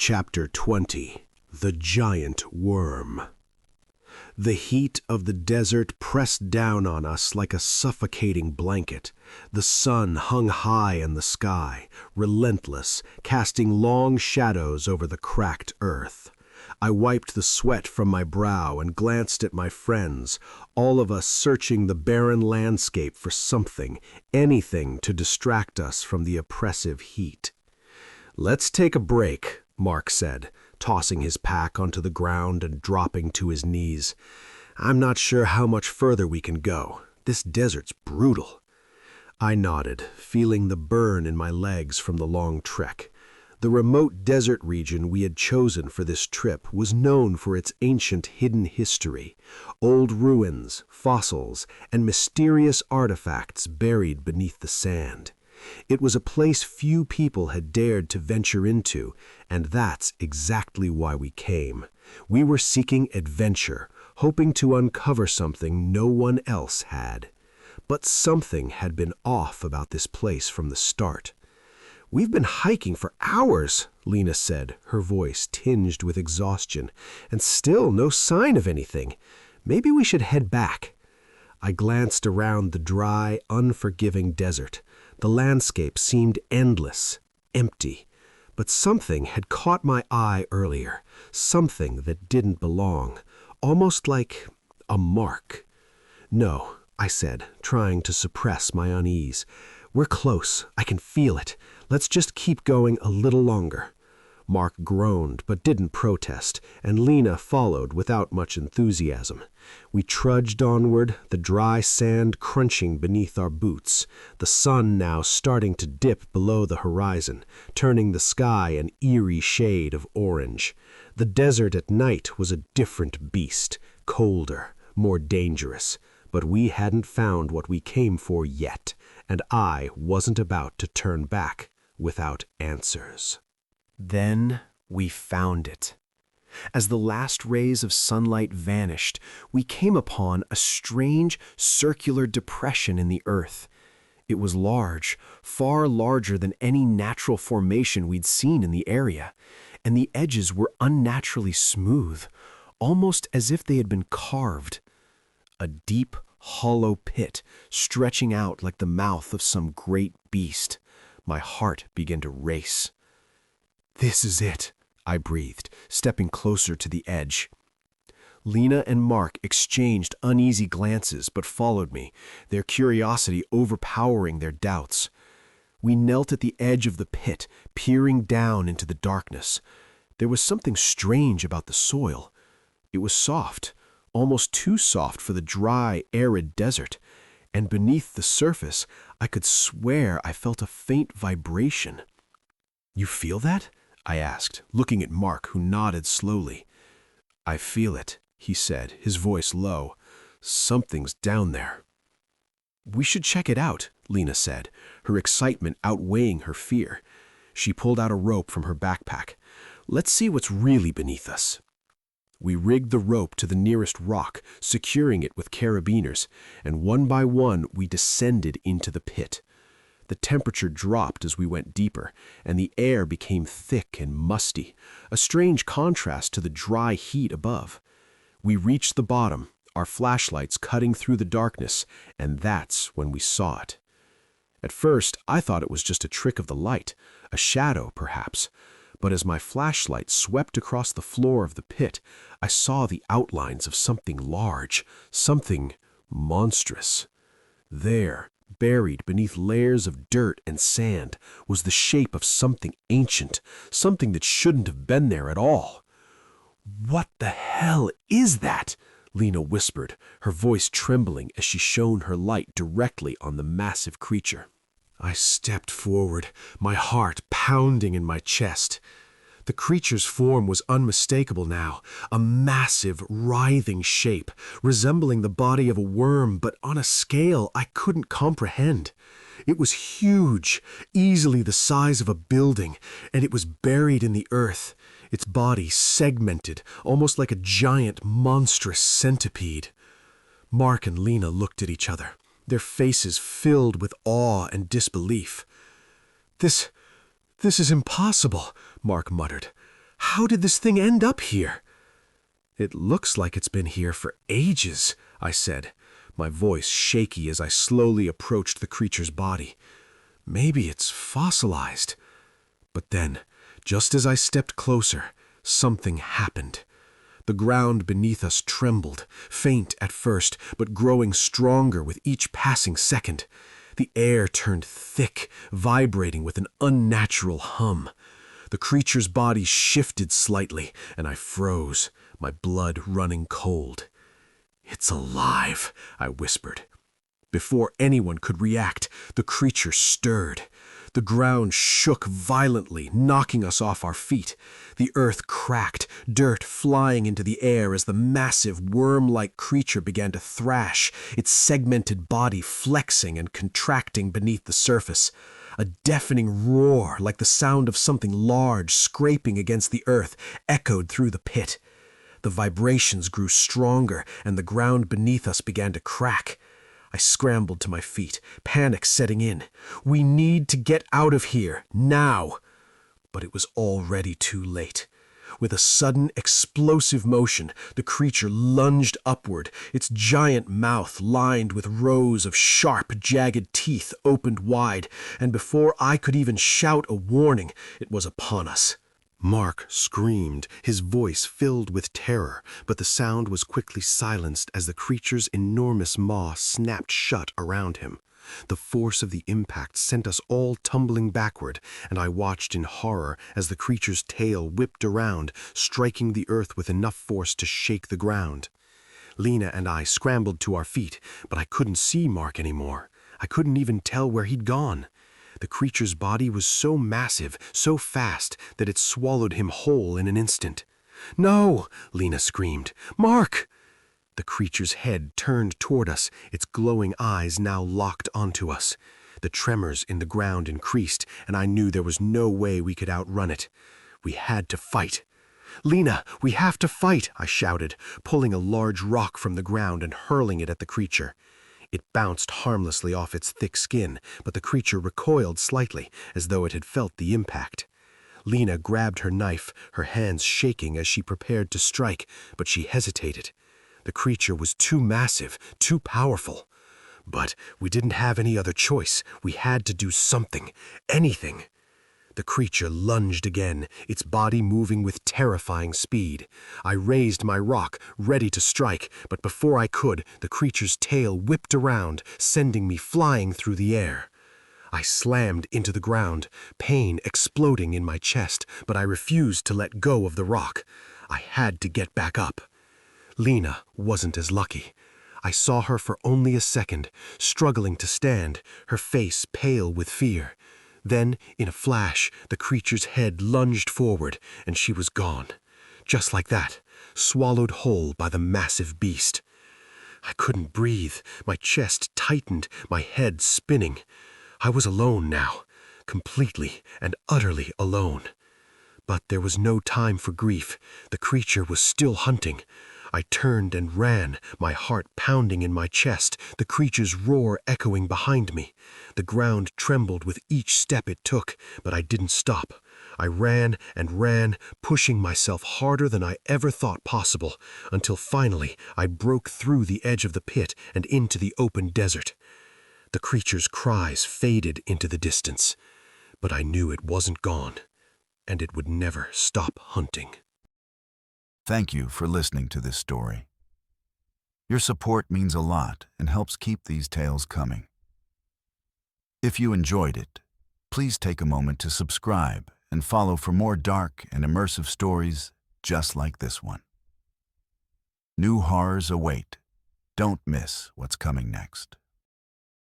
Chapter 20. The Giant Worm. The heat of the desert pressed down on us like a suffocating blanket. The sun hung high in the sky, relentless, casting long shadows over the cracked earth. I wiped the sweat from my brow and glanced at my friends, all of us searching the barren landscape for something, anything to distract us from the oppressive heat. "Let's take a break," Mark said, tossing his pack onto the ground and dropping to his knees. "I'm not sure how much further we can go. This desert's brutal." I nodded, feeling the burn in my legs from the long trek. The remote desert region we had chosen for this trip was known for its ancient hidden history, old ruins, fossils, and mysterious artifacts buried beneath the sand. It was a place few people had dared to venture into, and that's exactly why we came. We were seeking adventure, hoping to uncover something no one else had. But something had been off about this place from the start. "We've been hiking for hours," Lena said, her voice tinged with exhaustion, "and still no sign of anything. Maybe we should head back." I glanced around the dry, unforgiving desert. The landscape seemed endless, empty, but something had caught my eye earlier, something that didn't belong, almost like a mark. "No," I said, trying to suppress my unease. "We're close. I can feel it. Let's just keep going a little longer." Mark groaned but didn't protest, and Lena followed without much enthusiasm. We trudged onward, the dry sand crunching beneath our boots, the sun now starting to dip below the horizon, turning the sky an eerie shade of orange. The desert at night was a different beast, colder, more dangerous, but we hadn't found what we came for yet, and I wasn't about to turn back without answers. Then we found it. As the last rays of sunlight vanished, we came upon a strange circular depression in the earth. It was large, far larger than any natural formation we'd seen in the area, and the edges were unnaturally smooth, almost as if they had been carved. A deep, hollow pit stretching out like the mouth of some great beast. My heart began to race. "This is it," I breathed, stepping closer to the edge. Lena and Mark exchanged uneasy glances but followed me, their curiosity overpowering their doubts. We knelt at the edge of the pit, peering down into the darkness. There was something strange about the soil. It was soft, almost too soft for the dry, arid desert, and beneath the surface I could swear I felt a faint vibration. "You feel that?" I asked, looking at Mark, who nodded slowly. "I feel it," he said, his voice low. "Something's down there." "We should check it out," Lena said, her excitement outweighing her fear. She pulled out a rope from her backpack. "Let's see what's really beneath us." We rigged the rope to the nearest rock, securing it with carabiners, and one by one we descended into the pit. The temperature dropped as we went deeper, and the air became thick and musty, a strange contrast to the dry heat above. We reached the bottom, our flashlights cutting through the darkness, and that's when we saw it. At first, I thought it was just a trick of the light, a shadow perhaps, but as my flashlight swept across the floor of the pit, I saw the outlines of something large, something monstrous. There, buried beneath layers of dirt and sand, was the shape of something ancient, something that shouldn't have been there at all. "What the hell is that?" Lena whispered, her voice trembling as she shone her light directly on the massive creature. I stepped forward, my heart pounding in my chest. The creature's form was unmistakable now, a massive, writhing shape, resembling the body of a worm, but on a scale I couldn't comprehend. It was huge, easily the size of a building, and it was buried in the earth, its body segmented, almost like a giant, monstrous centipede. Mark and Lena looked at each other, their faces filled with awe and disbelief. This is impossible," Mark muttered. How did this thing end up here? It looks like it's been here for ages, I said, my voice shaky as I slowly approached the creature's body. Maybe it's fossilized. But then, just as I stepped closer, something happened. The ground beneath us trembled, faint at first, but growing stronger with each passing second. The air turned thick, vibrating with an unnatural hum. The creature's body shifted slightly, and I froze, my blood running cold. "It's alive," I whispered. Before anyone could react, the creature stirred. The ground shook violently, knocking us off our feet. The earth cracked, dirt flying into the air as the massive worm-like creature began to thrash, its segmented body flexing and contracting beneath the surface. A deafening roar, like the sound of something large scraping against the earth, echoed through the pit. The vibrations grew stronger, and the ground beneath us began to crack. I scrambled to my feet, panic setting in. "We need to get out of here, now!" But it was already too late. With a sudden, explosive motion, the creature lunged upward, its giant mouth lined with rows of sharp, jagged teeth opened wide, and before I could even shout a warning, it was upon us. Mark screamed, his voice filled with terror, but the sound was quickly silenced as the creature's enormous maw snapped shut around him. The force of the impact sent us all tumbling backward, and I watched in horror as the creature's tail whipped around, striking the earth with enough force to shake the ground. Lena and I scrambled to our feet, but I couldn't see Mark anymore. I couldn't even tell where he'd gone. The creature's body was so massive, so fast, that it swallowed him whole in an instant. "No!" Lena screamed. "Mark!" The creature's head turned toward us, its glowing eyes now locked onto us. The tremors in the ground increased, and I knew there was no way we could outrun it. We had to fight. "Lena, we have to fight!" I shouted, pulling a large rock from the ground and hurling it at the creature. It bounced harmlessly off its thick skin, but the creature recoiled slightly, as though it had felt the impact. Lena grabbed her knife, her hands shaking as she prepared to strike, but she hesitated. The creature was too massive, too powerful. But we didn't have any other choice. We had to do something, anything. The creature lunged again, its body moving with terrifying speed. I raised my rock, ready to strike, but before I could, the creature's tail whipped around, sending me flying through the air. I slammed into the ground, pain exploding in my chest, but I refused to let go of the rock. I had to get back up. Lena wasn't as lucky. I saw her for only a second, struggling to stand, her face pale with fear. Then, in a flash, the creature's head lunged forward, and she was gone. Just like that, swallowed whole by the massive beast. I couldn't breathe, my chest tightened, my head spinning. I was alone now, completely and utterly alone. But there was no time for grief. The creature was still hunting. I turned and ran, my heart pounding in my chest, the creature's roar echoing behind me. The ground trembled with each step it took, but I didn't stop. I ran and ran, pushing myself harder than I ever thought possible, until finally I broke through the edge of the pit and into the open desert. The creature's cries faded into the distance, but I knew it wasn't gone, and it would never stop hunting. Thank you for listening to this story. Your support means a lot and helps keep these tales coming. If you enjoyed it, please take a moment to subscribe and follow for more dark and immersive stories just like this one. New horrors await. Don't miss what's coming next.